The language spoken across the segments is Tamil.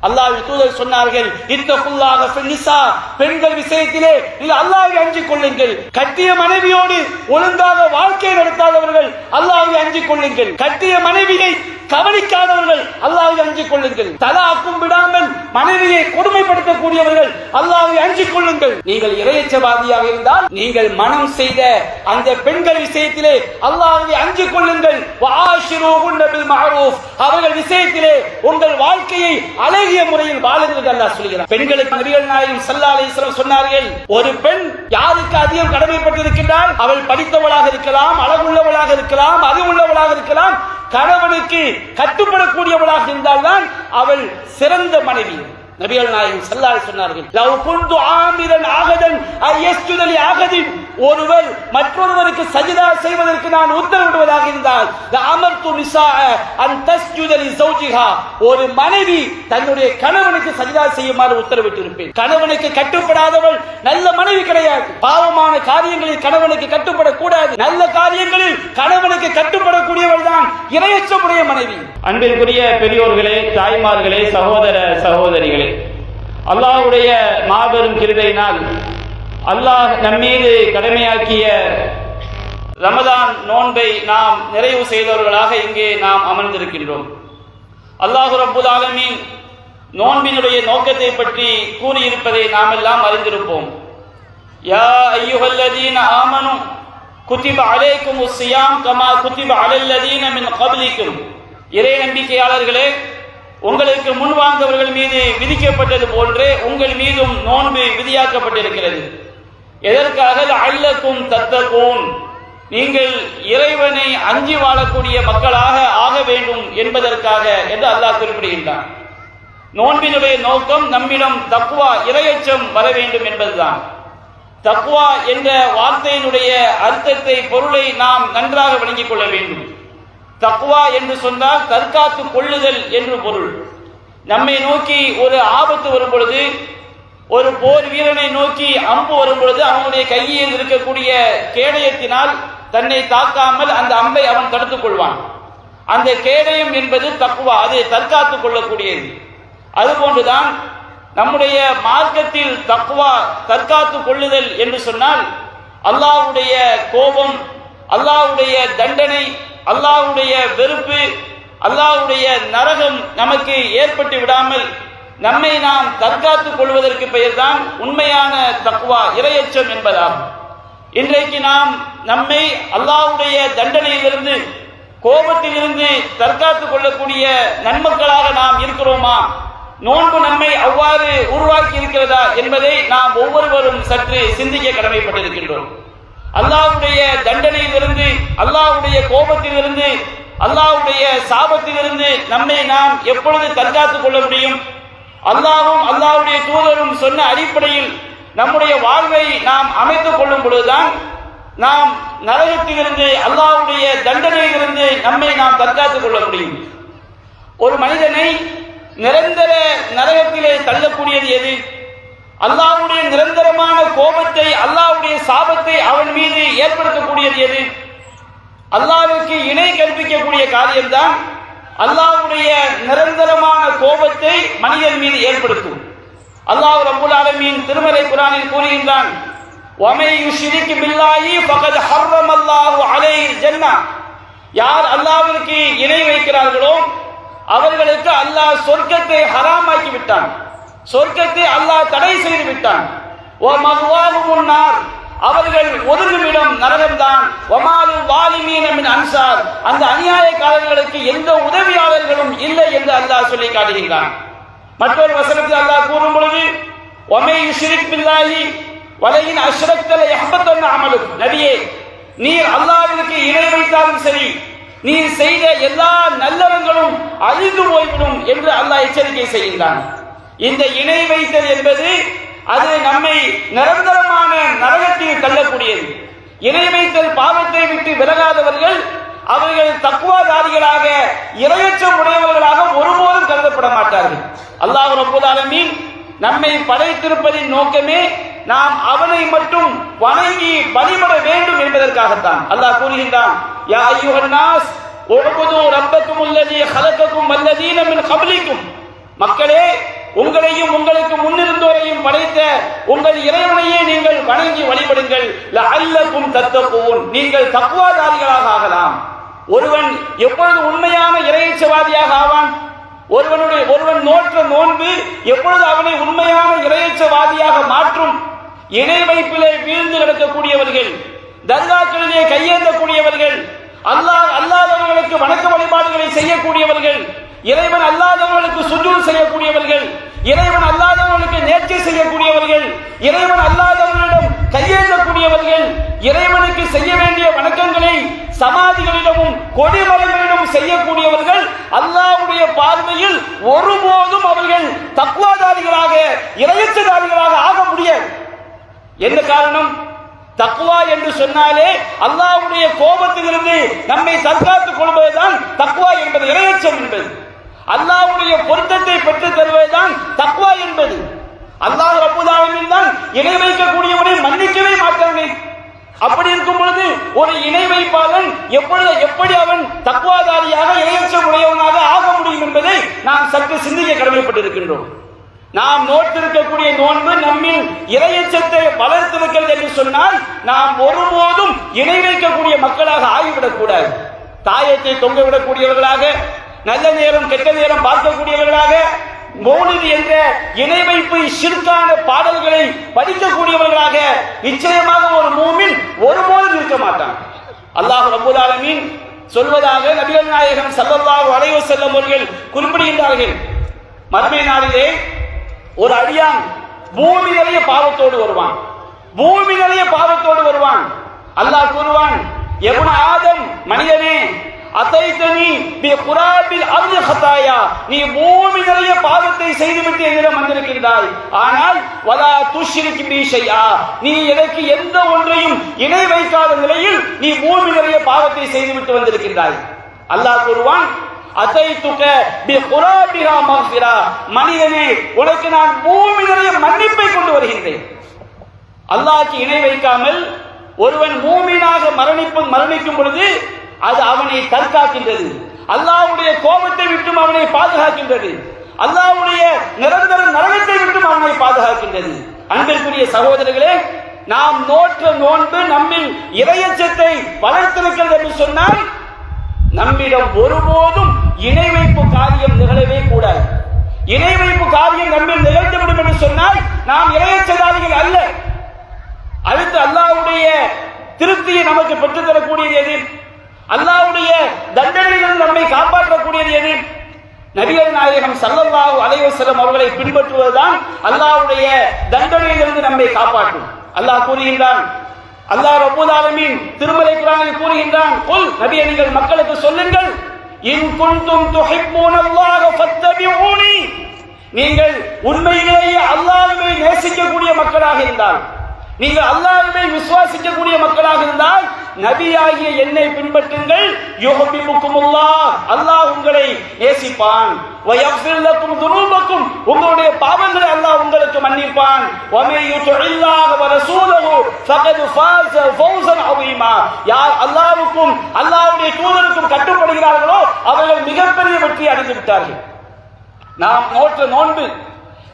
அல்லாஹ்வின் தூதர் சொன்னார்கள், இத்தகுல்லாஹ ஃபின்னிஸா, பெண்கள் விஷயத்திலே நீங்கள் அல்லாஹ்வை அஞ்சிக் கொள்ளுங்கள். கட்டிய மனைவியோடு ஒழுங்காக வாழ்க்கை நடத்தாதவர்கள் அல்லாஹ்வை அஞ்சிக் கொள்ளுங்கள். கட்டிய மனைவியை கவனிக்காதவர்கள் அல்லாஹ்வை அஞ்சிக் கொள்ளுங்கள். தலாக்கும் விடாமல் மனைவியை கொடுமைப்படுத்தக்கூடியவர்கள் அல்லாஹ்வை அஞ்சிக் கொள்ளுங்கள். நீங்கள் இறையச்சவாதியாக இருந்தால் நீங்கள் மனம் செய்த அந்த பெண்கள் விஷயத்திலே அல்லாஹ்வை அஞ்சிக் கொள்ளுங்கள். வஆஷிரூஹுன்ன பில் மஅரூஃப், அவர்கள் விஷயத்திலே உங்கள் வாழ்க்கையை அழகிய முறையில் வாழுங்கள் அல்லாஹ் சொல்கிறார். பெண்களுக்கு நபிகள் நாயகம் ஸல்லல்லாஹு அலைஹி வஸல்லம் சொன்னார்கள், ஒரு பெண் யாருக்கு அதிகம் கடமைப்பட்டிருக்கிறாள், அவள் படித்தவளாக இருக்கலாம், அழகுள்ளவளாக இருக்கலாம், அறிவுள்ளவளாக இருக்கலாம், கணவனுக்கு கட்டுப்படக்கூடியவளாக இருந்தால்தான் அவள் சிறந்த மனைவி. நபிகள் நாயகம் ஸல்லல்லாஹு அலைஹி சொன்னார்கள், லவ் குன்து ஆமிரன் ஆகதன் அயஸ்ஜுத லி ஆகதின், ஒருவர் மற்றொருவருக்கு சஜிதா செய்வதற்கு நான் உத்தரவிடுவதாக இருந்தால் அமர்து நிஸாஅ அன் தஸ்ஜுத லி ஸௌஜிஹா, ஒரு மனைவி தன்னுடைய கணவனுக்கு சஜிதா செய்யுமாறு உத்தரவிட்டு இருப்பேன். கணவனுக்கு கட்டுப்படாதவள் நல்ல மனைவி கிடையாது. பாவமான காரியங்களில் கணவனுக்கு கட்டுப்படக்கூடாது, நல்ல காரியங்களில் கணவனுக்கு கட்டுப்படக்கூடியவள் தான் இறையச்சமுடைய மனைவி. அன்பிற்குரிய பெரியோர்களே, தாய்மார்களே, சகோதர சகோதரிகளே, அல்லாஹ்வுடைய மாபெரும் கிருபையினால் அல்லாஹ் நம்மீது கடமையாக்கிய ரமதான் நோன்பை நாம் நிறைவு செய்தவர்களாக இங்கே நாம் அமர்ந்திருக்கின்றோம். அல்லாஹ் ரப்புல் ஆலமீன் நோன்பினுடைய நோக்கத்தை பற்றி கூறியிருப்பதை நாம் எல்லாம் அறிந்திருப்போம். யா அய்யுஹல்லதீன ஆமனு குத்திப அலைக்குமுஸ் ஸியாம் கமா குத்திப அலல்லதீன மின் கப்லிக்கும், இறை நம்பிக்கையாளர்களே, உங்களுக்கு முன்வாழ்ந்தவர்கள் மீது விதிக்கப்பட்டது போன்றே உங்கள் மீதும் நோன்பு விதியாக்கப்பட்டிருக்கிறது. எதற்காக? லஅல்லக்கும் தத்தகூன், நீங்கள் இறைவனை அஞ்சி வாழக்கூடிய மக்களாக ஆக வேண்டும் என்பதற்காக என்று அல்லாஹ் குறிப்பிடுகின்றான். நோன்பினுடைய நோக்கம் நம்மிடம் தக்வா, இறையச்சம் வர வேண்டும் என்பதுதான். தக்வா என்ற வார்த்தையினுடைய அர்த்தத்தை, பொருளை நாம் நன்றாக விளங்கிக் கொள்ள வேண்டும். தக்வா என்று சொன்னால் தற்காத்து கொள்ளுதல் என்று பொருள். நம்மை நோக்கி ஒரு ஆபத்து வரும் பொழுது, ஒரு போர் வீரனை நோக்கி அம்பு வரும் பொழுது அவனுடைய கையில் இருக்கக்கூடிய கேடயத்தினால் தன்னை தாக்காமல் அந்த அம்பை அவன் தடுத்துக் கொள்வான். அந்த கேடயம் என்பது தக்வா, அது தற்காத்துக் கொள்ளக்கூடியது. அதுபோன்றுதான் நம்முடைய மார்க்கத்தில் தக்வா, தற்காத்து கொள்ளுதல் என்று சொன்னால் அல்லாஹ்வுடைய கோபம், அல்லாஹ்வுடைய தண்டனை, அல்லாஹ்வுடைய வெறுப்பு, அல்லாஹ்வுடைய நரகம் நமக்கு ஏற்பட்டு விடாமல் நம்மை நாம் தற்காத்துக் கொள்வதற்கு பெயர்தான் உண்மையான தக்வா, இறையச்சம் என்பதாகும். இன்றைக்கு நாம் நம்மை அல்லாஹ்வுடைய தண்டனையிலிருந்து, கோபத்திலிருந்து தற்காத்துக் கொள்ளக்கூடிய நன்மக்களாக நாம் இருக்கிறோமா? நோன்பு நம்மை அவ்வாறு உருவாக்கி இருக்கிறதா என்பதை நாம் ஒவ்வொருவரும் சற்று சிந்திக்க கடமைப்பட்டிருக்கின்றோம். அல்லாஹ்வுடைய தண்டனையிலிருந்து, அல்லாஹ்வுடைய கோபத்திலிருந்து, அல்லாஹ்வுடைய சாபத்திலிருந்து நம்மை நாம் எப்பொழுது தற்காத்துக் கொள்ள முடியும்? அல்லாஹ்வும் அல்லாஹ்வுடைய தூதரும் சொன்ன அடிப்படையில் நம்முடைய வாழ்வை நாம் அமைத்துக் கொள்ளும் பொழுதுதான் நாம் நரகத்திலிருந்து, அல்லாஹ்வுடைய தண்டனையிலிருந்து நம்மை நாம் தற்காத்துக் கொள்ள முடியும். ஒரு மனிதனை நிரந்தர நரகத்திலே தள்ளக்கூடியது எது? அல்லாஹ்வுடைய நிரந்தரமான கோபத்தை, அல்லாஹ்வுடைய சாபத்தை அவன் மீது ஏற்படுத்தக்கூடியது எது? அல்லாஹ்வுக்கு இணை கற்பிக்கக்கூடிய காரியம்தான் அல்லாஹ்வுடைய நிரந்தரமான கோபத்தை மனிதன் மீது ஏற்படுத்தும். அல்லாஹ் ரப்புல் ஆலமீன் திருமறை குர்ஆனில் கூறுகின்றான், வமை யுஷ்ரிக் பில்லாஹி ஃபகத் ஹர்ரமல்லாஹு அலைஹில் ஜன்னah, யார் அல்லாஹ்விற்கு இணை வைக்கிறார்களோ அவர்களுக்கு அல்லாஹ் சொர்க்கத்தை ஹராமாக்கி விட்டான், சொர்க்கத்தை அல்லாஹ் தடை செய்து விட்டான். வ மஹ்வாஹுமுன் நார், அவர்கள் ஒதுங்குமிடம் நரகம்தான். வமாலு வாலிமீன மின் அன்சார், அந்த அநியாயக்காரர்களுக்கு எந்த உதவியாளர்களும் இல்லை என்று அல்லாஹ் சொல்லி காட்டுகின்றான். மற்றொரு வசனத்தில் அல்லாஹ் கூறும் பொழுது, வமை யுஷ்ரிக் பில்லாஹி வலையின் அஷ்ரக்த லயஹ்பத்தன்ன அமலுக், நபியே, நீர் அல்லாஹ்விற்கு இணை வைத்தாலும் சரி, நீர் செய்த எல்லா நல்லறங்களும் அழிந்து போய்விடும் என்று அல்லாஹ் எச்சரிக்கை செய்கின்றான். இந்த இணை வைத்தல் என்பது அது நம்மை நிரந்தரமான நரகத்தில் தள்ளக்கூடியது. இணை வைத்தல் பாவத்தை விட்டு விலகாதவர்கள் அவர்கள் தக்வாதாரிகளாக, இறையச்சம் உடையவர்களாக ஒருபோதும் கருதப்பட மாட்டார்கள். அல்லாஹ் ரப்புல் ஆலமீன் நம்மை படைத்திருப்பதின் நோக்கமே நாம் அவனை மட்டும் வணங்கி வழிபட வேண்டும் என்பதற்காகத்தான். அல்லாஹ் கூறுகின்றான், யா அய்யுஹன் நாஸ் உஅ்புது ரப்பக்கும் அல்லதீ ஹலகக்கும் வல்லதீன மின் கப்லிக்கும், மக்களே, உங்களையும் உங்களுக்கு முன்னிருந்தோரையும் படைத்த உங்கள் இறைவனையே நீங்கள் வணங்கி வழிபடுங்கள். லஅல்லகும் தத்தகூன், நீங்கள் தக்வாதாரிகளாக ஆகலாம். ஒருவன் எப்பொழுது உண்மையான இறையச்சவாதியாக ஆவான்? ஒருவன் நோற்ற நோன்பு எப்பொழுது அவனை உண்மையான இறையச்சவாதியாக மாற்றும்? இணை வைப்பிலே வீழ்ந்து கிடக்கக்கூடியவர்கள், தர்காக்களிலே கையேந்தக்கூடியவர்கள், அல்லாதவர்களுக்கு வணக்க வழிபாடுகளை செய்யக்கூடியவர்கள், இறைவன் அல்லாதவர்களுக்கு சுஜூத் செய்யக்கூடியவர்கள், இறைவன் அல்லாதவர்களுக்கு நேர்ச்சை செய்யக்கூடியவர்கள், இறைவன் அல்லாதவர்களிடம் கையேந்தக்கூடியவர்கள், இறைவனுக்கு செய்ய வேண்டிய வணக்கங்களை சமாதிகளிடமும் கொடிமரங்களிடமும் செய்யக்கூடியவர்கள் அல்லாஹ்வுடைய பார்வையில் ஒருபோதும் அவர்கள் தக்வாதாரிகளாக இறையச்சதாரிகளாக ஆக முடியாது. என்ன காரணம்? தக்வா என்று சொன்னாலே அல்லாஹ்வுடைய கோபத்திலிருந்து நம்மை தற்காத்துக் கொள்வதுதான் தக்வா என்பது, இறையச்சம் என்பது. அல்லாஹ்வுடைய பொருத்தத்தை பெற்றுத் தருவதுதான் தக்வா என்பது. அல்லாஹ் ரப்பல் ஆலமீன் தான் இணை வைக்கக்கூடியவனை மன்னிக்கவே மாட்டானே. அப்படி இருக்கும் பொழுது ஒரு இணை வைப்பாளன் எப்படி அவன் தக்வாதாரியாக இறையச்சம் உடையவனாக ஆக முடியும் என்பதை நாம் சற்று சிந்திக்க கடமைப்பட்டிருக்கின்றோம். நாம் நோட்டிருக்கக்கூடிய நோன்பு நம்மில் இறையச்சத்தை வளர்த்திருக்கிறது என்று சொன்னால் நாம் ஒருபோதும் இணை வைக்கக்கூடிய மக்களாக ஆகிவிடக் கூடாது. தாயத்தை தொங்கவிடக்கூடியவர்களாக, நல்ல நேரம் கெட்ட நேரம் பார்க்கக்கூடியவர்களாக, மௌலித் என்ற இணை வைப்பு ஷிர்கான பாடல்களை படிக்கக்கூடியவர்களாக நிச்சயமாக ஒரு மூமின் ஒருபோதும் இருக்க மாட்டான். அல்லாஹ் ரப்பல் ஆலமீன் சொல்வதாக நபிகள் நாயகம் ஸல்லல்லாஹு அலைஹி வஸல்லம் அவர்கள் குறிப்பிடுகின்றார்கள். மறுமை நாளிலே ஒரு அடியான் பூமி நிறைய பாவத்தோடு வருவான். பூமி நிறைய பாவத்தோடு வருவான். அல்லாஹ் கூறுவான், எப்ன ஆதம், மனிதனே, அதைதனி பி குராபில் அர்தி ஹதாயா, நீ பூமி நிறைய பாவத்தை செய்துவிட்டு என்னிடம் வந்திருக்கின்றாய். ஆனால் வலா துஷ்ரிக் பி ஷைஆ, நீ எனக்கு எந்த ஒன்றையும் இணை வைக்காத நிலையில் நீ பூமி நிறைய பாவத்தை செய்துவிட்டு வந்திருக்கின்றாய். அல்லாஹ் கூறுவான், அதைதுக பி குராபிஹா மக்ஃபிரா, மனிதனே, உனக்கு நான் பூமி நிறைய மன்னிப்பை கொண்டு வருகின்றேன். அல்லாஹ்க்கு இணை வைக்காமல் ஒருவன் மூமினாக மரணிக்கும் பொழுது அது அவனை தற்காக்கின்றது. அல்லாஹ்வுடைய கோபத்தை விட்டும் அவனை பாதுகாக்கின்றது. அல்லாஹ்வுடைய நிரந்தர நரகத்தை விட்டும் அவனை பாதுகாக்கின்றது. அன்பிற்குரிய சகோதரர்களே, நாம் நோற்ற நோன்பு நம்மில் இறையச்சத்தை வளர்த்திருக்கிறது என்று சொன்னால் நம்மிடம் ஒருபோதும் இணை வைப்பு காரியம் நிகழவே கூடாது. இணை வைப்பு காரியம் நம்மில் நிகழ்ந்துவிடும் என்று சொன்னால் நாம் இறையச்சதாரிகள் அல்ல. அடுத்து அல்லாஹ்வுடைய திருப்தியை நமக்கு பெற்றுத் தரக்கூடியது எது? அல்லாஹ்வுடைய தண்டனைகள் நம்மை காப்பாற்றக்கூடியது எது? நபிகள் நாயகம் ஸல்லல்லாஹு அலைஹி வஸல்லம் அவர்களை பின்பற்றுவதுதான் அல்லாஹ்வுடைய தண்டனையிலிருந்து நம்மை காப்பாற்றும். அல்லாஹ் கூறுகின்றான், அல்லாஹ் ரப்பல் ஆலமீன் திருமறை குர்ஆனில் கூறுகின்றான், குல், நபியே நீங்கள் மக்களுக்கு சொல்லுங்கள், இன் குன்தும் துஹிப்பூனல்லாஹ ஃபத்தபிஊனி, நீங்கள் உண்மையிலேயே அல்லாஹ்வை நேசிக்கக்கூடிய மக்களாக இருந்தால், நீங்கள் அல்லாஹ்வை விசுவாசிக்கக்கூடிய மக்களாக இருந்தால் நபியாகிய என்னை பின்பற்றுங்கள். யுஹிப்புக்குமுல்லாஹ், அல்லாஹ் உங்களை நேசிப்பான். வயக்ஃபிர் லக்கும் துனூபக்கும், உங்களுடைய பாவங்களை அல்லாஹ் உங்களுக்கு மன்னிப்பான். வமை யுதில்லாஹ வ ரசூலஹு ஃபகத் ஃபாஸ ஃபௌஸன் அதீமா, யார் அல்லாஹ்வுக்கும் அல்லாஹ்வுடைய தூதருக்கும் கட்டுப்படுகிறார்களோ அவர்கள் மிகப்பெரிய வெற்றி அடைந்து விட்டார்கள். நாம் நோற்ற நோன்பு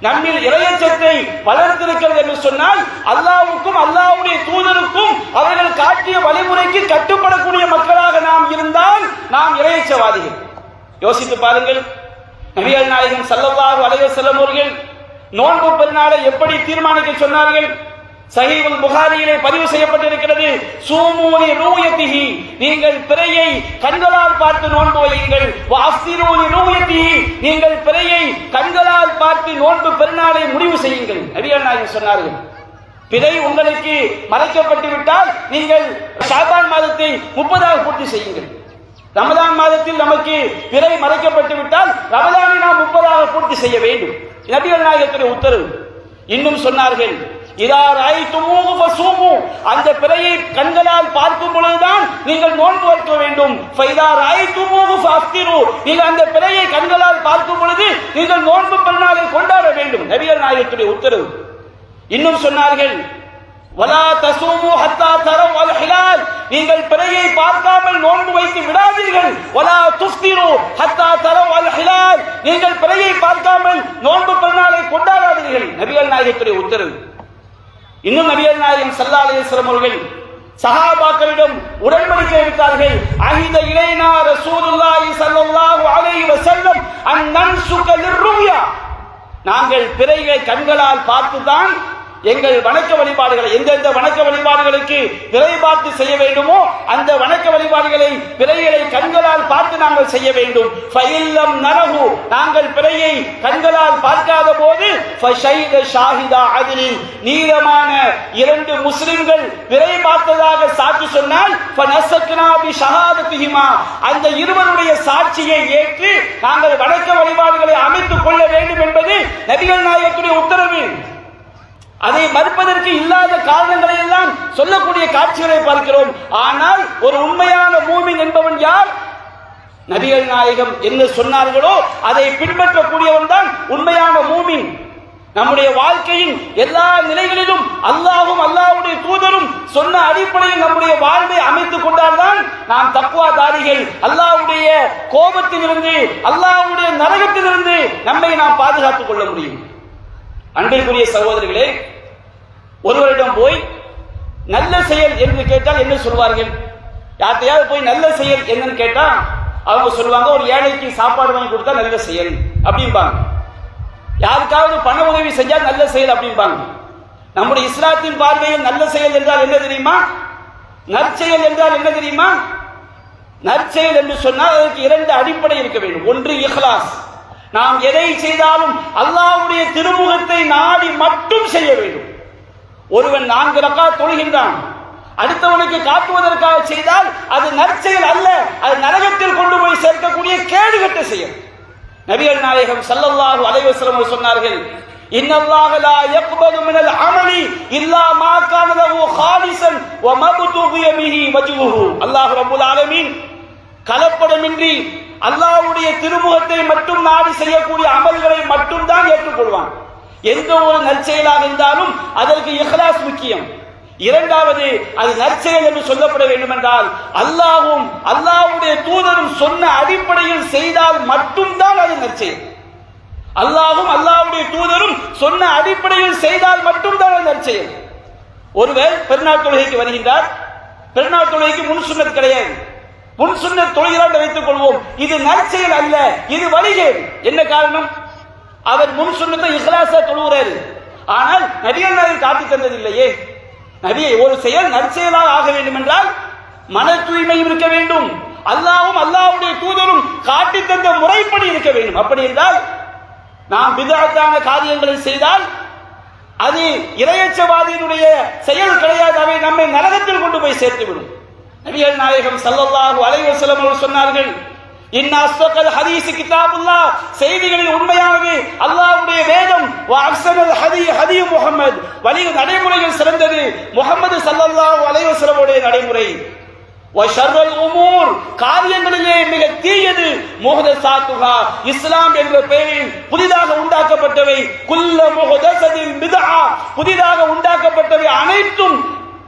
நம்மில் இறையச்சத்தை வளர்த்திருக்கிறது என்று சொன்னால் அல்லாஹ்வுக்கும் அல்லாஹ்வுடைய தூதருக்கும் அவர்கள் காட்டிய வழிமுறைக்கு கட்டுப்படக்கூடிய மக்களாக நாம் இருந்தால் நாம் இறையச்சவாதிகள். யோசித்து பாருங்கள், நபிகள் நாயகம் ஸல்லல்லாஹு அலைஹி வஸல்லம் அவர்கள் நோன்பு பெருநாளை எப்படி தீர்மானிக்க சொன்னார்கள்? சஹீஹுல் புகாரியிலே பதிவு செய்யப்பட்டிருக்கிறது, சூமூனி ரூயத்திஹி, நீங்கள் பிறையை கண்களால் பார்த்து நோன்பு வையுங்கள். வஅஃதிரூனி ரூயத்திஹி, நீங்கள் பிறையை கண்களால் பார்த்து நோன்பு பெருநாளை முடிவு செய்யுங்கள். நபிகள் நாயகம் சொன்னார்கள், பிறை உங்களுக்கு மறைக்கப்பட்டு விட்டால் நீங்கள் ஷாபான் மாதத்தை 30ஆக பூர்த்தி செய்யுங்கள். ரமதான் மாதத்தில் நமக்கு பிறை மறைக்கப்பட்டு விட்டால் ரமதானை நாம் 30ஆக பூர்த்தி செய்ய வேண்டும். நபிகள் நாயகத்துடைய உத்தரவு. இன்னும் சொன்னார்கள், இதா ரஅய்துமூஹு ஃபஸூமு, அந்த பிறையை கண்களால் பார்க்கும் பொழுதுதான் நீங்கள் நோன்பு வைக்க வேண்டும். ஃபைதா ரஅய்துமூஹு ஃபஅஃதிரு, நீங்கள் அந்த பிறையை கண்களால் பார்க்கும் பொழுது நீங்கள் நோன்பு பெருநாளை கொண்டாட வேண்டும். நபிகள் நாயகத்துடைய உத்தரவு. இன்னும் சொன்னார்கள், வலா தஸூமு ஹத்தா தரவ் அல் ஹிலால், நீங்கள் பிறையை பார்க்காமல் நோன்பு வைத்து விடாதீர்கள். வலா துஃப்திரு ஹத்தா தரவ் அல் ஹிலால், நீங்கள் பிறையை பார்க்காமல் நோன்பு பெருநாளை நபிகள் நாயகத்துடைய உத்தரவு. இன்னும் நபிகள் நாயகம் ஸல்லல்லாஹு அலைஹி வஸல்லம் அவர்கள் சஹாபாக்களிடம் உடன்படிக்கை எடுத்தார்கள். அஹித இலைனா ரசூலுல்லாஹி ஸல்லல்லாஹு அலைஹி வஸல்லம் அன் நன்சுக லிர்ருயா, நாங்கள் பிறையை கண்களால் பார்த்துதான் எங்கள் வணக்க வழிபாடுகளை, எந்தெந்த வணக்க வழிபாடுகளுக்கு பிறை பார்த்து செய்ய வேண்டுமோ அந்த வணக்க வழிபாடுகளை பிறைகளை கண்களால் பார்த்து நாங்கள் செய்ய வேண்டும். ஃபஇல்லம் நரஹு, நாங்கள் பிறையை கண்களால் பார்க்காத போது ஃபஷைத ஷாஹிதா அத்லின், நீதமான 2 முஸ்லிம்கள் பிறை பார்த்ததாக சாட்சி சொன்னால் ஃபனஸக்னா பி ஷஹாதத்திஹிமா, அந்த இருவருடைய சாட்சியை ஏற்று நாங்கள் வணக்க வழிபாடுகளை அமைத்துக் கொள்ள வேண்டும் என்பது நபிகள் நாயகத்துடைய உத்தரவு. அதை மறுப்பதற்கு இல்லாத காரணங்களை எல்லாம் சொல்லக்கூடிய காட்சிகளை பார்க்கிறோம். ஆனால் ஒரு உண்மையான மூமின் என்பவன் யார்? நபிகள் நாயகம் என்ன சொன்னார்களோ அதை பின்பற்றக்கூடியவன் தான் உண்மையான மூமின். நம்முடைய வாழ்க்கையின் எல்லா நிலைகளிலும் அல்லாஹ்வும் அல்லாஹ்வுடைய தூதரும் சொன்ன அடிப்படையில் நம்முடைய வாழ்வை அமைத்துக் கொண்டால்தான் நாம் தக்வாதாரிகள், அல்லாஹ்வுடைய கோபத்திலிருந்து அல்லாஹ்வுடைய நரகத்திலிருந்து நம்மை நாம் பாதுகாத்துக் கொள்ள முடியும். அன்பிற்குரிய சகோதரர்களே, ஒருவரிடம் போய் நல்ல செயல் என்று கேட்டால் என்ன சொல்வார்கள்? யார்த்தையாவது போய் நல்ல செயல் என்னன்னு கேட்டா அவங்க சொல்லுவாங்க, ஒரு ஏழைக்கு சாப்பாடு வாங்கி கொடுத்தா நல்ல செயல் அப்படிம்பாங்க. யாருக்காவது பண உதவி செஞ்சா நல்ல செயல் அப்படிம்பாங்க. நம்முடைய இஸ்லாத்தின் பார்வையில் நல்ல செயல் என்றால் என்ன தெரியுமா? நற்செயல் என்றால் என்ன தெரியுமா? நற்செயல் என்று சொன்னால் அதற்கு 2 அடிப்படை இருக்க வேண்டும். ஒன்று இஹ்லாஸ், நாம் எதை செய்தாலும் அல்லாஹ்வுடைய திருமுகத்தை நாடி மட்டும் செய்ய வேண்டும். ஒருவன் 4 ரக்காத் தொழுகின்றான், அடுத்தவனுக்கு காட்டுவதற்காக செய்தால் அது நற்செயல் அல்ல, அது நரகத்தில் கொண்டு போய் சேர்க்கக்கூடிய கேடுகட்ட செயல். நபிகள் நாயகம் ஸல்லல்லாஹு அலைஹி வஸல்லம் சொன்னார்கள், இன்னல்லாஹ லா யக்பலு மினல் அமலி இல்லா மா கான லஹு காலிஸன் வ மப்துகிய பிஹி வஜ்ஹுஹு. அல்லாஹ் ரப்பல் ஆலமீன் கலப்படமின்றி அல்லாஹ்வுடைய திருமுகத்தை மட்டும் நாடி செய்யக்கூடிய அமல்களை மட்டும் தான் ஏற்றுக்கொள்வான். எந்த ஒரு நற்செயலாக இருந்தாலும் அதற்கு இஹ்லாஸ் முக்கியம். இரண்டாவது, அது நற்செயல் என்று சொல்லப்பட வேண்டும் என்றால் அல்லாஹ்வும் அல்லாஹ்வுடைய தூதரும் சொன்ன அடிப்படையில் செய்தால் மட்டும்தான் அது நற்செயல். அல்லாஹ்வும் அல்லாஹ்வுடைய தூதரும் சொன்ன அடிப்படையில் செய்தால் மட்டும்தான் அது நற்செயல். ஒருவர் பெருநாள் தொழுகைக்கு வருகின்றார், பெருநாள் தொழுகைக்கு முன் சுன்னத் கிடையாது, முன் சுன்னத் தொழுகிறார் வைத்துக் கொள்வோம், இது நற்செயல் அல்ல, இது வழிகேடு. என்ன காரணம்? அவர் முன் சுன்னத்தை இஹ்லாஸா தொழுகிறாரு, ஆனால் நபிகள் நாயகம் காட்டி தந்ததில்லையே. நபியை ஒரு செயல் நற்செயலாக ஆக வேண்டும் என்றால் மன தூய்மையும் இருக்க வேண்டும், அல்லாஹ்வும் அல்லாஹ்வுடைய தூதரும் காட்டி தந்த முறைப்படி இருக்க வேண்டும். அப்படி என்றால் நாம் பித்அத்தான காரியங்களை செய்தால் அது இறையச்சவாதியினுடைய செயல் கிடையாது, அவை நம்மை நரகத்தில் கொண்டு போய் சேர்த்துவிடும். நபிகள் நாயகம் ஸல்லல்லாஹு அலைஹி வஸல்லம் அவர்கள் சொன்னார்கள், இன் அஸ்தகல் ஹதீஸ் கிதாபுல்லாஹ், செய்திகளில் உண்மையானது அல்லாஹ்வுடைய வேதம், வ அஹ்ஸனல் ஹதி முஹம்மத், வழி நடைமுறைகள் சிறந்தது முஹம்மது ஸல்லல்லாஹு அலைஹி வஸல்லம் உடைய நடைமுறை. வ ஷர்ருல் உமூர், காரியங்களிலே மிக தீயது முஹ்தஸாத்துஹா, இஸ்லாம் என்ற பெயரில் புதிதாக உண்டாக்கப்பட்டவை. குல்ல முஹ்தஸத்தின் பித்ஆ, புதிதாக உண்டாக்கப்பட்டவை அனைத்தும்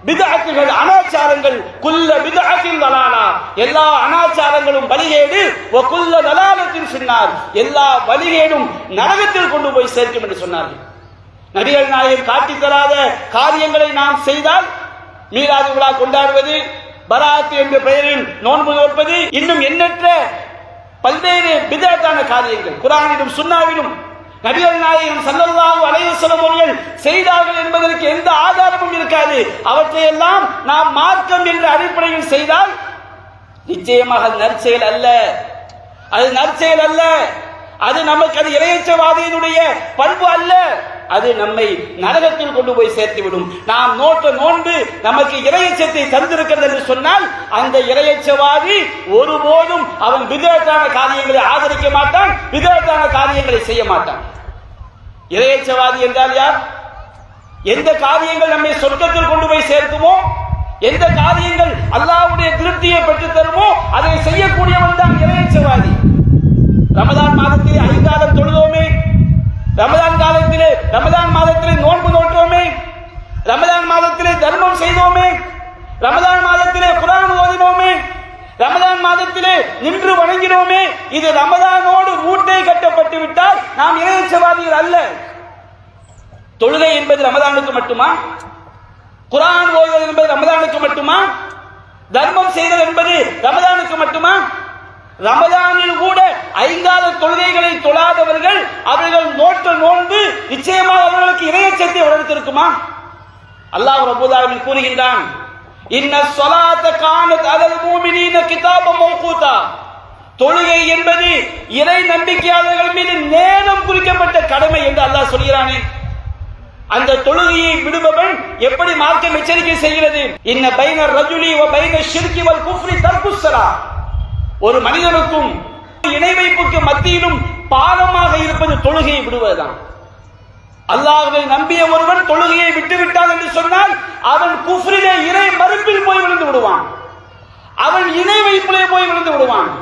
பித்அத்துகள், அனாச்சாரங்கள். குல்ல பித்அத்தின் தலாலா, எல்லா அனாச்சாரங்களும் வழிகேடு. வ குல்ல தலாலத்தின் ஃபின்னார், எல்லா வழிகேடும் நரகத்தில் கொண்டு போய் சேர்க்கும் என்று சொன்னார்கள். நபிகள் நாயகம் காட்டி தராத காரியங்களை நாம் செய்தால் மீலாது விழா கொண்டாடுவது, பராத் என்ற பெயரில் நோன்பு நோற்பது, இன்னும் எண்ணற்ற பல்வேறு பித்அத்தான காரியங்கள் குர்ஆனிலும் சுன்னாவிலும் நபிகள் நாயகம் ஸல்லல்லாஹு அலைஹி வஸல்லம் அவர்கள் செய்தார்கள் என்பதற்கு எந்த ஆதாரமும் இருக்காது. அவற்றையெல்லாம் நாம் மார்க்கம் என்ற அடிப்படையில் செய்தால் நிச்சயமாக நற்செயல் அல்ல, அது நற்செயல் அல்ல, அது நமக்கு அது இறையச்சவாதியினுடைய பண்பு அல்ல, அது நம்மை நரகத்தில் கொண்டு போய் சேர்த்துவிடும். நாம் நோட்ட நோன்பு நமக்கு இறையச்சத்தை தந்திருக்கிறது என்று சொன்னால் அந்த இறையச்சவாதி ஒருபோதும் அவன் பித்அத்தான காரியங்களை ஆதரிக்க மாட்டான், பித்அத்தான காரியங்களை செய்ய மாட்டான். இறையச்சவாதி என்றால் யார்? எந்த காரியங்கள் நம்மை சொர்க்கத்தில் கொண்டு போய் சேர்க்குமோ, எந்த காரியங்கள் அல்லாஹ்வுடைய திருப்தியை பெற்றுத் தருமோ அதை செய்யக்கூடியவன் தான் இறையச்சவாதி. ரமதான் மாதத்திலே 5 காலம் தொழுதோமே, ரமதான் மாதத்திலே நோன்பு நோற்றோமே, ரமதான் மாதத்திலே தர்மம் செய்தோமே, ரமதான் மாதத்திலே குர்ஆன் ஓதினோமே, ரமதான் மாதத்திலே நின்று வணங்கினோமே, இது ரமதானோடு மூட்டை கட்டப்பட்டு விட்டால் நாம் இறையச்சவாதிகள் அல்ல. தொழுகை என்பது ரமதானுக்கு மட்டுமா? குர்ஆன் ஓதுவது என்பது ரமதானுக்கு மட்டுமா? தர்மம் செய்வது என்பது ரமதானுக்கு மட்டுமா? ரமதானில் கூட ஐங்கால தொழுகைகளை தொழாதவர்கள் அவர்கள் நோற்ற நோன்பு நிச்சயமாக அவர்களுக்கு இறையச்சத்தை வளர்த்திருக்குமா? அல்லாஹ் ரப்பல் ஆலமீன் கூறுகின்றான், இன்ன ஸலாத்த கானத் அலல் முஃமினீன கிதாபம் மௌகூதா. தொழுகை என்பது இறை நம்பிக்கையாளர்கள் மீது நேரம் குறிக்கப்பட்ட கடமை என்று அல்லாஹ் சொல்கிறானே. அந்த தொழுகையை விடுபவன் எப்படி மார்க்கம் எச்சரிக்கை செய்கிறது? இன்ன பைன ரஜுலி வ பைன ஷிர்கி வல் குஃப்ரி தர்குஸ் ஸலாத். ஒரு மனிதனுக்கும் இணை வைப்புக்கு மத்தியிலும் பாலமாக இருப்பது தொழுகையை விடுவதுதான். அல்லாஹ்வை நம்பிய ஒருவன் தொழுகையை விட்டுவிட்டான் என்று சொன்னால் அவன் குஃப்ரிலே இறை மறுப்பில் போய் விழுந்து விடுவான், அவன் இணை வைப்பிலே போய் விழுந்து விடுவான்.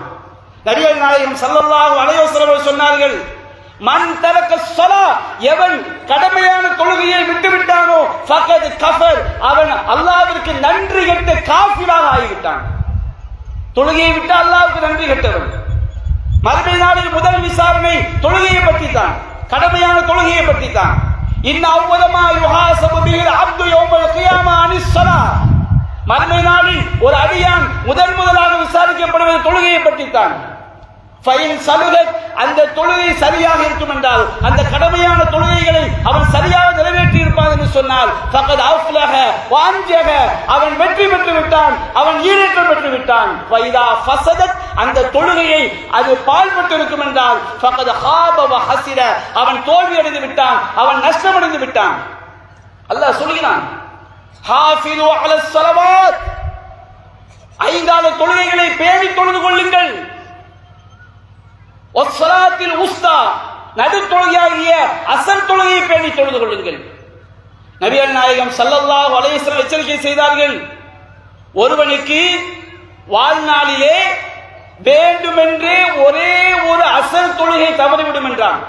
நபிகள் நாயகம் ஸல்லல்லாஹு அலைஹி வஸல்லம் சொன்னார்கள், மன் தரக்க ஸலா, எவன் கடமையான தொழுகையை விட்டுவிட்டானோ ஃபகத் கஃபர், அவன் அல்லாஹ்விற்கு நன்றி கெட்ட காஃபிராக ஆகிவிட்டான். தொழுகையை விட்டு அல்லாஹ்வுக்கு நன்றி கெட்டவன். மறுமை நாளில் முதல் விசாரணை தொழுகையை பற்றி தான், கடமையான தொழுகையை பற்றி தான். இன்ன அவ்வளமா யுஹாஸபு பிஹில் அப்து யௌமல் கியாமா அனிஸ் ஸலாத். மறுமை நாளில் ஒரு அடியான் முதலாக விசாரிக்கப்படுவது தொழுகையை பற்றி தான். ஃபைன் சலுகத், அந்த தொழுகை சரியாக இருக்கும் என்றால், அந்த கடமையான தொழுகைகளை அவன் சரியாக நிறைவேற்றி இருப்பான் என்று சொன்னால் ஃபகத் அஃப்லஹ வ அன்ஜஹ, அவன் வெற்றி பெற்று விட்டான், அவன் ஈடேற்றம் பெற்று விட்டான். வைதா ஃபஸதத், அந்த தொழுகையை அது பாழ்பட்டு இருக்கும் என்றால் ஃபகத் ஹாப வ ஹஸிர, அவன் தோல்வி அடைந்து விட்டான், அவன் நஷ்டமடைந்து விட்டான். அல்லாஹ் சொல்கிறான், ஹாஃபிது அலஸ் ஸலவாத், ஐங்கால தொழுகைகளை பேணி தொழுது கொள்ளுங்கள். ஒஸ்ஸலாத்தில் உஸ்தா, நடு தொழுகையாகிய அசர் தொழுகையை பேணி தொழுது கொள்ளுங்கள். நபிகள் நாயகம் ஸல்லல்லாஹு அலைஹி வஸல்லம் எச்சரிக்கை செய்தார்கள், ஒருவனுக்கு வாழ்நாளிலே வேண்டுமென்றே ஒரே ஒரு அசர் தொழுகை தவறிவிடும் என்றான்.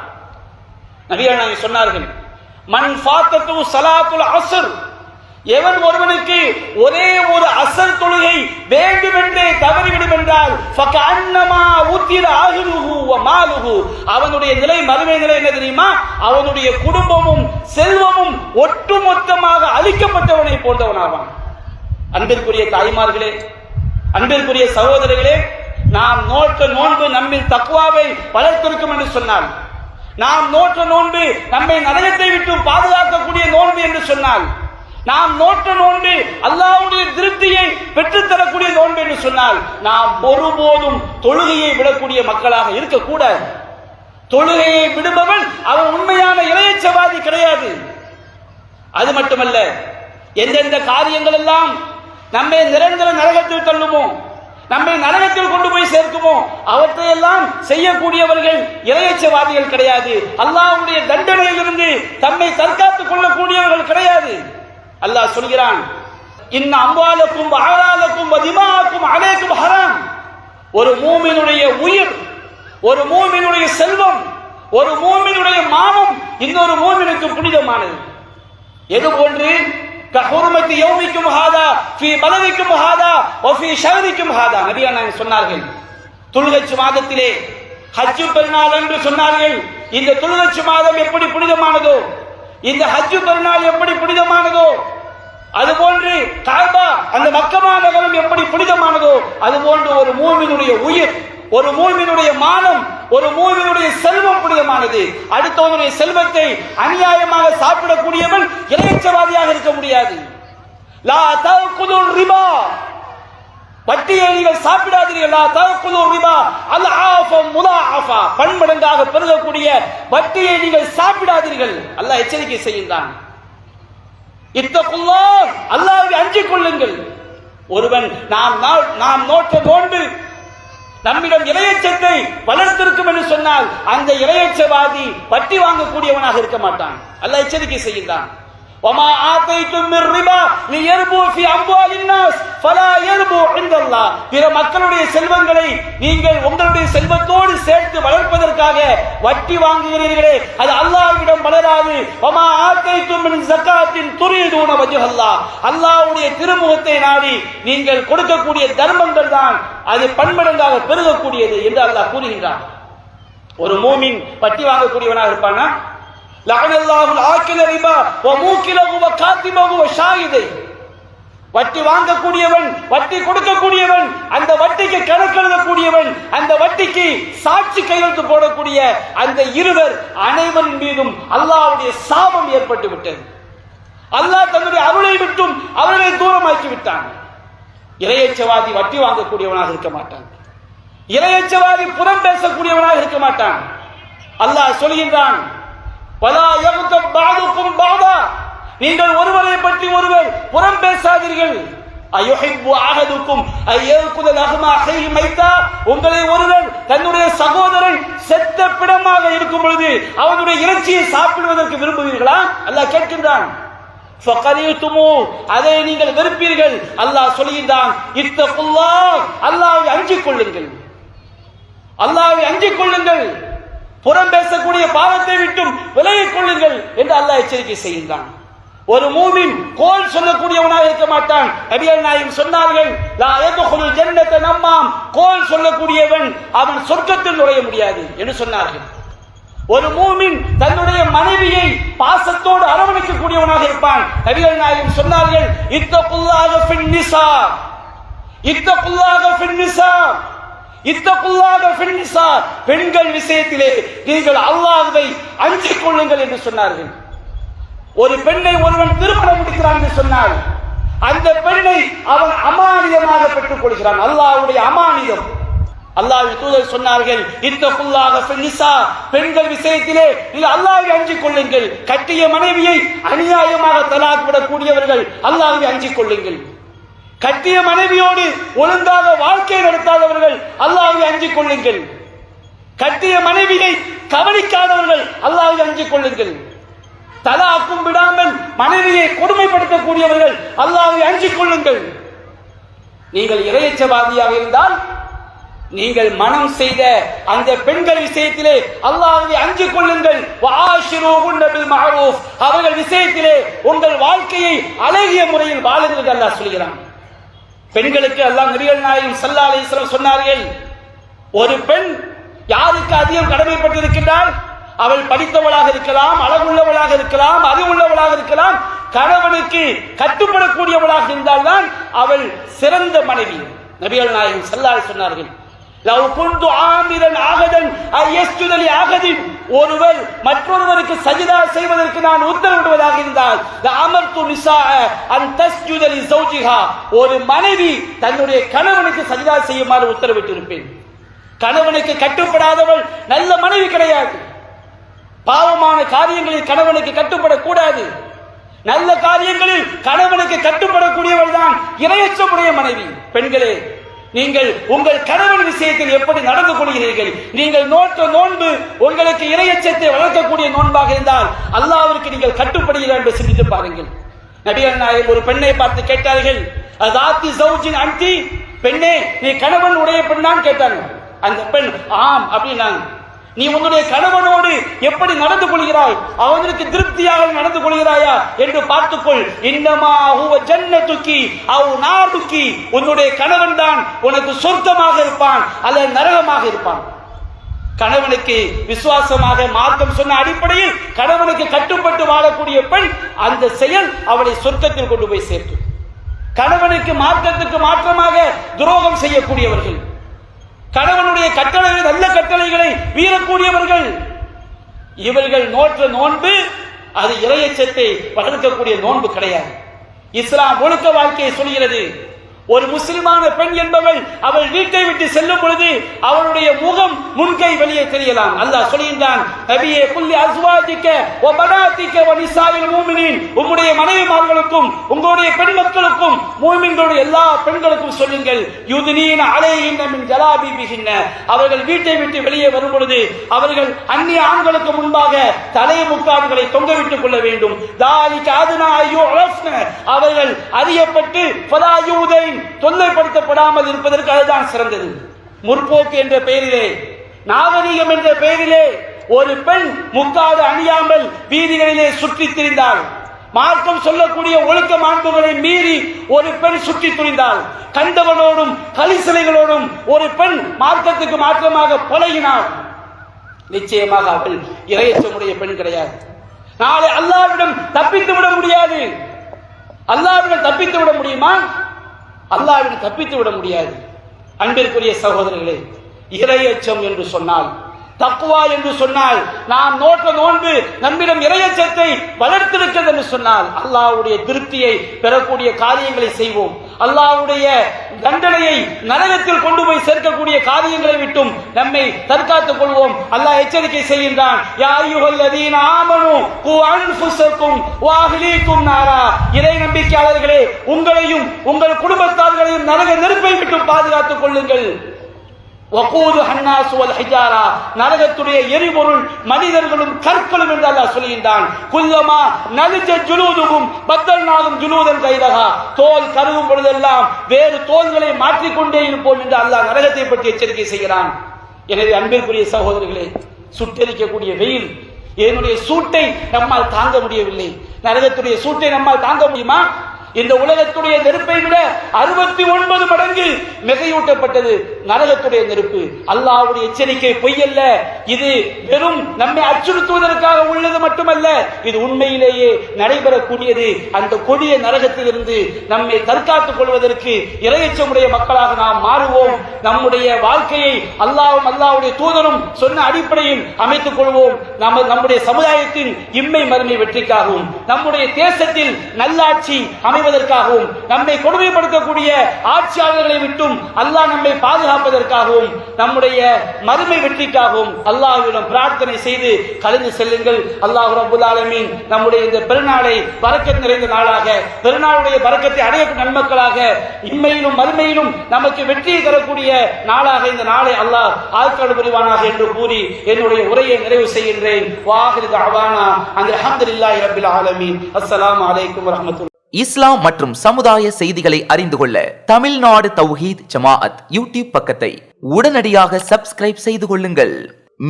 நபிகள் நாயகம் சொன்னார்கள், மன் ஃபாத்தத்து ஸலாத்துல் அஸ்ர், எவன் ஒருவனுக்கு ஒரே ஒரு அசர் தொழுகை வேண்டுமென்றே தவறிவிடும் என்றால் ஃபகஅன்னமா உத்திர அஹ்லுஹு வ மாலுஹு, அவனுடைய நிலை, மறுமை நிலை என்ன தெரியுமா? அவனுடைய குடும்பமும் செல்வமும் ஒட்டுமொத்தமாக அழிக்கப்பட்டவனை போன்றவனாவான். அன்பிற்குரிய தாய்மார்களே, அன்பிற்குரிய சகோதரர்களே, நாம் நோற்ற நோன்பு நம்மில் தக்வாவை வளர்த்திருக்கும் என்று சொன்னால், நாம் நோற்ற நோன்பு நம்மை நரகத்தை விட்டு பாதுகாக்கக்கூடிய நோன்பு என்று சொன்னால், நாம் நோற்ற நோன்பு அல்லாஹ்வுடைய திருப்தியை பெற்றுத்தரக்கூடிய நோன்பு என்று சொன்னால், நாம் ஒருபோதும் தொழுகையை விடக்கூடிய மக்களாக இருக்கக்கூடாது. தொழுகையை விடுபவன் அவன் உண்மையான இறையச்சவாதி கிடையாது. அது மட்டுமல்ல, எந்தெந்த காரியங்கள் எல்லாம் நம்மை நிரந்தர நரகத்தில் தள்ளுமோ, நம்மை நரகத்தில் கொண்டு போய் சேர்க்குமோ, அவற்றையெல்லாம் செய்யக்கூடியவர்கள் இறையச்சவாதிகள் கிடையாது. அல்லாஹ்வுடைய தண்டனையிலிருந்து தம்மை தற்காத்துக் கொள்ளக்கூடியவர்கள் கிடையாது. அல்லாஹ் சொல்கிறான், இன்ன அம்வாலக்கும் வ அஅராலக்கும் வ திமாஅக்கும் அலைக்கும் ஹராம். ஒரு மூமினுடைய உயிர், ஒரு மூமினுடைய செல்வம், ஒரு மூமினுடைய மானம் இன்னொரு மூமினுக்கு புனிதமானது. எது போன்று கஹுர்மத்தி யௌமிக்கும் ஹாதா ஃபீ பலதிக்கும் ஹாதா வ ஃபீ ஷஹரிக்கும் ஹாதா. நபிகள் நாயகம் சொன்னார்கள், துல்ஹஜ் மாதத்திலே ஹஜ் பெருநாள் என்று சொன்னார்கள். இந்த துல்ஹஜ் மாதம் எப்படி புனிதமானதோ, இந்த ஹஜ் பெருநாள் எப்படி புனிதமானதோ, அதுபோன்று காபா, அந்த மக்கமா நகரம் எப்படி புனிதமானதோ, அதுபோன்று ஒரு மூமினுடைய உயிர், ஒரு மூமினுடைய மானம், ஒரு மூமினுடைய செல்வம் புனிதமானது. அடுத்தவனுடைய செல்வத்தை அநியாயமாக சாப்பிடக்கூடியவன் இறையச்சவாதியாக இருக்க முடியாது. லா தஅகுலுர் ரிபா, வட்டியை நீங்கள் சாப்பிடாதீர்கள். லா தஅகுலுர் ரிபா அல்ஆஃப முலாஅஃபா, பன்மடங்காக பெருகக்கூடிய வட்டியை நீங்கள் சாப்பிடாதீர்கள். அல்லாஹ் எச்சரிக்கை செய்கின்றான். இத்தகுல்லாஹ், அல்லாஹ்வை அஞ்சிக் கொள்ளுங்கள். ஒருவன் நாம் நோற்ற நோன்பு நம்மிடம் இறையச்சத்தை வளர்த்திருக்கும் என்று சொன்னால் அந்த இறையச்சவாதி வட்டி வாங்கக்கூடியவனாக இருக்க மாட்டான். அல்லாஹ் எச்சரிக்கை செய்கின்றான். وما آتيتم من ربا ليربو في أموال الناس فلا يربو عند الله. பிற மக்களுடைய செல்வங்களை நீங்கள் உங்களுடைய செல்வத்தோடு சேர்த்து வளர்ப்பதற்காக வட்டி வாங்குகிறீர்களே, அது அல்லாஹ்விடம் வளராது. وما آتيتم من زكاة تريدون وجه الله, அல்லாஹ்வுடைய திருமுகத்தை நாடி நீங்கள் கொடுக்கக்கூடிய தர்மங்கள் தான் அது பன்மடங்காக பெருகக்கூடியது என்று அல்லாஹ் கூறுகின்றான். ஒரு மூமின் வட்டி வாங்கக்கூடியவனாக இருப்பானா? லஅனல்லாஹுல் ஆக்கில ரிபா வ மூக்கிலஹு வ காத்திபஹு வ ஷாஹிதை. வட்டி வாங்கக்கூடியவன், வட்டி கொடுக்கக்கூடியவன், அந்த வட்டிக்கு கணக்கு எழுதக்கூடியவன், அந்த வட்டிக்கு சாட்சி கையெழுத்து போடக்கூடிய அந்த இருவர் அனைவரின் மீதும் அல்லாஹ்வுடைய சாபம் ஏற்பட்டு விட்டது. அல்லாஹ் தன்னுடைய அருளை விட்டும் அவர்களை தூரமாக்கி விட்டான். இறையச்சவாதி வட்டி வாங்கக்கூடியவனாக இருக்க மாட்டான். இறையச்சவாதி புறம் பேசக்கூடியவனாக இருக்க மாட்டான். அல்லாஹ் சொல்கின்றான், வலா யக்தப் பஅதுக்கும் பஅதா, நீங்கள் ஒருவரை பற்றி ஒருவர் புறம் பேசாதீர்கள். அயுஹிப்பு அஹதுக்கும் அய்யகுல லஹ்ம அஹீஹி மைதா, உங்களை ஒருவர் தன்னுடைய சகோதரன் செத்த பிணமாக இருக்கும் பொழுது அவனுடைய இறைச்சியை சாப்பிடுவதற்கு விரும்புவீர்களா? அல்லாஹ் கேட்கின்றான். ஃபகரீதுமு, அதை நீங்கள் வெறுப்பீர்கள். அல்லாஹ் சொல்கின்றான், இத்தகுல்லாஹ், அல்லாஹ்வை அஞ்சிக் கொள்ளுங்கள், அல்லாஹ்வை அஞ்சிக் கொள்ளுங்கள், புறம் பேசக்கூடிய பாவத்தை விட்டும் விலகிக் கொள்ளுங்கள் என்று அல்லாஹ் எச்சரிக்கை செய்கின்றான். ஒரு மூமின் கோல் சொல்லக்கூடியவனாக இருக்க மாட்டான். நபிகள் நாயகம் சொன்னார்கள், லா யதுகுலுல் ஜன்னத நம்மாம், கோல் சொல்லக்கூடியவன் அவன் சொர்க்கத்தில் நுழைய முடியாது என்று சொன்னார்கள். ஒரு மூமின் தன்னுடைய மனைவியை பாசத்தோடு அரவணைக்கக்கூடியவனாக இருப்பான். நபிகள் நாயகம் சொன்னார்கள், இத்தகுல்லாஹ ஃபின் நிஸா, இத்தகுல்லாஹ ஃபின் நிஸா, இத்தகுல்லாஹ ஃபின் நிஸா, பெண்கள் விஷயத்திலே நீங்கள் அல்லாஹ்வை அஞ்சிக் கொள்ளுங்கள் என்று சொன்னார்கள். ஒரு பெண்ணை ஒருவன் திருமணம் முடிக்கிறான் என்று சொன்னால் அந்த பெண்ணை அவன் அமானிதமாக பெற்றுக் கொள்கிறான். அல்லாஹ்வுடைய அமானிதம். அல்லாஹ்வின் தூதர் சொன்னார்கள், இத்தகுல்லாஹ ஃபின் நிஸா, பெண்கள் விஷயத்திலே நீங்கள் அல்லாஹ்வை அஞ்சிக் கொள்ளுங்கள். கட்டிய மனைவியை அநியாயமாக தலாக் விடக்கூடியவர்கள் அல்லாஹ்வை அஞ்சிக் கொள்ளுங்கள். கட்டிய மனைவியோடு ஒழுங்காக வாழ்க்கை நடத்தாதவர்கள் அல்லாஹ்வை அஞ்சிக் கொள்ளுங்கள். கட்டிய மனைவியை கவனிக்காதவர்கள் அல்லாஹ்வை அஞ்சிக் கொள்ளுங்கள். தலாக்கும் விடாமல் மனைவியை கொடுமைப்படுத்தக்கூடியவர்கள் அல்லாஹ்வை அஞ்சிக் கொள்ளுங்கள். நீங்கள் இறையச்சவாதியாக இருந்தால் நீங்கள் மனம் செய்த அந்த பெண்கள் விஷயத்திலே அல்லாஹ்வை அஞ்சிக் கொள்ளுங்கள். வஆஷிரூஹுன்ன பில் மஅரூஃப், அவர்கள் விஷயத்திலே உங்கள் வாழ்க்கையை அழகிய முறையில் வாழுங்கள் அல்லாஹ் சொல்கிறான். பெண்களுக்கு அல்லாஹ் நபிகள் நாயகம் ஸல்லல்லாஹு அலைஹி வஸல்லம் சொன்னார்கள், ஒரு பெண் யாருக்கு அதிகம் கடமைப்பட்டிருக்கின்றால் அவள் படித்தவளாக இருக்கலாம், அழகுள்ளவளாக இருக்கலாம், அறிவுள்ளவளாக இருக்கலாம், கணவனுக்கு கட்டுப்படக்கூடியவளாக இருந்தால்தான் அவள் சிறந்த மனைவி. நபிகள் நாயகம் ஸல்லல்லாஹு அலைஹி சொன்னார்கள், லவ் குன்து ஆமிரன் ஆகதன் அயஸ்ஜுத லி ஆகதின், ஒருவர் மற்றொருவருக்கு சஜிதா செய்வதற்கு நான் உத்தரவிடுவதாக இருந்தால் அமர்து நிஸாஅ அன் தஸ்ஜுத லி ஸௌஜிஹா, ஒரு மனைவி தன்னுடைய கணவனுக்கு சஜிதா செய்யுமாறு உத்தரவிட்டிருப்பேன். கணவனுக்கு கட்டுப்படாதவள் நல்ல மனைவி கிடையாது. பாவமான காரியங்களில் கணவனுக்கு கட்டுப்படக்கூடாது. நல்ல காரியங்களில் கணவனுக்கு கட்டுப்படக்கூடியவள் தான் இறையச்சமுடைய மனைவி. பெண்களே, நீங்கள் உங்கள் கணவன் விஷயத்தில் எப்படி நடந்து கொள்கிறீர்கள்? நீங்கள் நோற்ற நோன்பு உங்களுக்கு இறையச்சத்தை வளர்க்கக்கூடிய நோன்பாக இருந்தால் அல்லாஹ்விற்கு நீங்கள் கட்டுப்படுகிறீர்கள் என்று சிந்தித்து பாருங்கள். நபிகள் நாயகம் ஒரு பெண்ணை பார்த்து கேட்டார்கள், அதாத்தி ஸௌஜின் அன்டி, பெண்ணே நீ கணவன் உடைய பெண்ணான்னு கேட்டாங்க. அந்த பெண் ஆம் அப்படின்னாங்க. நீ உன்னுடைய கணவனோடு எப்படி நடந்து கொள்கிறாய்? அவனுக்கு திருப்தியாக நடந்து கொள்கிறாயா என்று பார்த்துக்கொள். இன்னமா ஹுவ ஜன்னதுகி அவ் நாருகி, உன்னுடைய கணவன் தான் உனக்கு சொர்க்கமாக இருப்பான் அல்லது நரகமாக இருப்பான். கணவனுக்கு விசுவாசமாக மார்க்கம் சொன்ன அடிப்படையில் கணவனுக்கு கட்டுப்பட்டு வாழக்கூடிய பெண், அந்த செயல் அவளை சொர்க்கத்தில் கொண்டு போய் சேர்க்கும். கணவனுக்கு மார்க்கத்துக்கு மாற்றமாக துரோகம் செய்யக்கூடியவர்கள், கணவனுடைய கட்டளைகள் நல்ல கட்டளைகளை மீறக்கூடியவர்கள், இவர்கள் நோற்ற நோன்பு அது இறையச்சத்தை வளர்க்கக்கூடிய நோன்பு கிடையாது. இஸ்லாம் ஒழுக்க வாழ்க்கையை சொல்கிறது. ஒரு முஸ்லிமான பெண் என்பவள் அவள் வீட்டை விட்டு செல்லும் பொழுது அவளுடைய முகம் முன்கை வெளியே தெரியலாம். அல்லாஹ் சொல்கின்றான், நபியே குல்லி அஸ்வாஜிக வ பனாதிக வ நிசாஇல் முஃமினீன், உம்முடைய மனைவிமார்களுக்கும் உங்களுடைய பெண் மக்களுக்கும் மூமின்களுடைய எல்லா பெண்களுக்கும் சொல்லுங்கள், யுத்னீன அலைஹின்ன மின் ஜலாபிபிஹின்ன, அவர்கள் வீட்டை விட்டு வெளியே வரும் பொழுது அவர்கள் அந்நிய ஆண்களுக்கு முன்பாக தலைமுக்காடுகளை தொங்கவிட்டுக் கொள்ள வேண்டும். தாலிக அதுனா யுரஃப்ன, அவர்கள் அறியப்பட்டு ஃபலா யூதை, தொல்லைப்படுத்தப்படாமல் இருப்பதற்கு அதுதான் சிறந்தது. முற்போக்கு என்ற பெயரிலே, நாகரீகம் என்ற பெயரிலே ஒரு பெண் முக்காடு அணியாமல் வீதிகளிலே சுற்றி திரிந்தால், மார்க்கம் சொல்லக்கூடிய ஒழுக்க மாண்புகளை மீறி ஒரு பெண் சுற்றி திரிந்தால், கண்டவனோடும் கலிசிலைகளோடும் ஒரு பெண் மார்க்கத்துக்கு மாற்றமாக பழகினாள், நிச்சயமாக அவள் இறையச்சமுடைய பெண் கிடையாது. நாளை அல்லாஹ்விடம் தப்பித்து விட முடியாது. அல்லாஹ்விடம் தப்பித்து விட முடியுமா? அல்லாஹ்விடம் தப்பித்து விட முடியாது. அன்பிற்குரிய சகோதரர்களே, இறையச்சம் என்று சொன்னால், தக்வா என்று சொன்னால், நாம் நோற்ற நோன்பு நம்மிடம் இறையச்சத்தை வளர்த்திருக்கிறது என்று சொன்னால், அல்லாஹ்வுடைய திருப்தியை பெறக்கூடிய காரியங்களை செய்வோம். அல்லாஹ்வுடைய தண்டனையை நரகத்தில் கொண்டு போய் சேர்க்கக்கூடிய காரியங்களை விட்டும் நம்மை தற்காத்துக் கொள்வோம். அல்லாஹ் எச்சரிக்கை செய்கின்றான், யா அய்யுஹல்லதீன ஆமனூ கூ அன்ஃபுஸக்கும் வ அஹ்லீக்கும் நாரா. இறை நம்பிக்கையாளர்களே, உங்களையும் உங்கள் குடும்பத்தார்களையும் நரக நெருப்பை விட்டு பாதுகாத்துக் கொள்ளுங்கள். நரகத்துடைய எரிபொருள் மனிதர்களும் கற்களும் என்று அல்லாஹ் சொல்கின்றான். குல்லமா நலிஜ ஜுலூதுகும் பத்தல்நாகும் ஜுலூதன் கைதகா. தோல் கருகும் பொழுதெல்லாம் வேறு தோல்களை மாற்றிக்கொண்டே இருப்போம் என்று அல்லாஹ் நரகத்தை பற்றி எச்சரிக்கை செய்கிறான். எனவே அன்பிற்குரிய சகோதரர்களே, சுட்டெரிக்கக்கூடிய வெயில் என்னுடைய சூட்டை நம்மால் தாங்க முடியவில்லை. நரகத்துடைய சூட்டை நம்மால் தாங்க முடியுமா? இந்த உலகத்துடைய நெருப்பை விட 69 மடங்கு மிகையூட்டப்பட்டது நரகத்துடைய நெருப்பு. அல்லாஹ்வுடைய எச்சரிக்கை பொய்யல்ல. இது வெறும் நம்மை அச்சுறுத்துவதற்காக உள்ளது மட்டுமல்ல, இது உண்மையிலேயே நடைபெறக்கூடியது. அந்த கொடிய நரகத்திலிருந்து நம்மை தற்காத்துக் கொள்வதற்கு இறையச்சமுடைய மக்களாக நாம் மாறுவோம். நம்முடைய வாழ்க்கையை அல்லாஹ்வும் அல்லாஹ்வுடைய தூதரும் சொன்ன அடிப்படையில் அமைத்துக் கொள்வோம். நம்முடைய சமுதாயத்தின் இம்மை மறுமை வெற்றிக்காகவும், நம்முடைய தேசத்தில் நல்லாட்சி அமைவதற்காகவும், நம்மை கொடுமைப்படுத்தக்கூடிய ஆட்சியாளர்களை விட்டும் அல்லாஹ் நம்மை பாதுகாப்பதற்காகவும், நம்முடைய மறுமை வெற்றிக்காகவும் அல்லாஹ்விடம் பிரார்த்தனை செய்து கலந்து செல்லுங்கள். அல்லாஹ் ரப்பல் ஆலமீன் நம்முடைய இந்த பெருநாளை பரக்கத் நிறைந்த நாளாக, பெருநாளுடைய பரக்கத்தை அடையக்கூடிய நன்மக்களாக, இம்மையிலும் மறுமையிலும் நமக்கு வெற்றியை தரக்கூடிய நாளாக இந்த நாளை அல்லாஹ் ஆட்கள் புரிவானாக என்று கூறி என்னுடைய உரையை நிறைவு செய்கின்றேன். வாஹிரு தஅவானா அல்ஹம்துலில்லாஹி ரப்பில் ஆலமீன். அஸ்ஸலாமு அலைக்கும் வரஹ்மத்துல்லாஹி. இஸ்லாம் மற்றும் சமுதாய செய்திகளை அறிந்து கொள்ள தமிழ்நாடு தௌஹீத் ஜமாஅத் யூடியூப் பக்கத்தை உடனடியாக சப்ஸ்கிரைப் செய்து கொள்ளுங்கள்.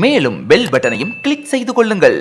மேலும் பெல் பட்டனையும் கிளிக் செய்து கொள்ளுங்கள்.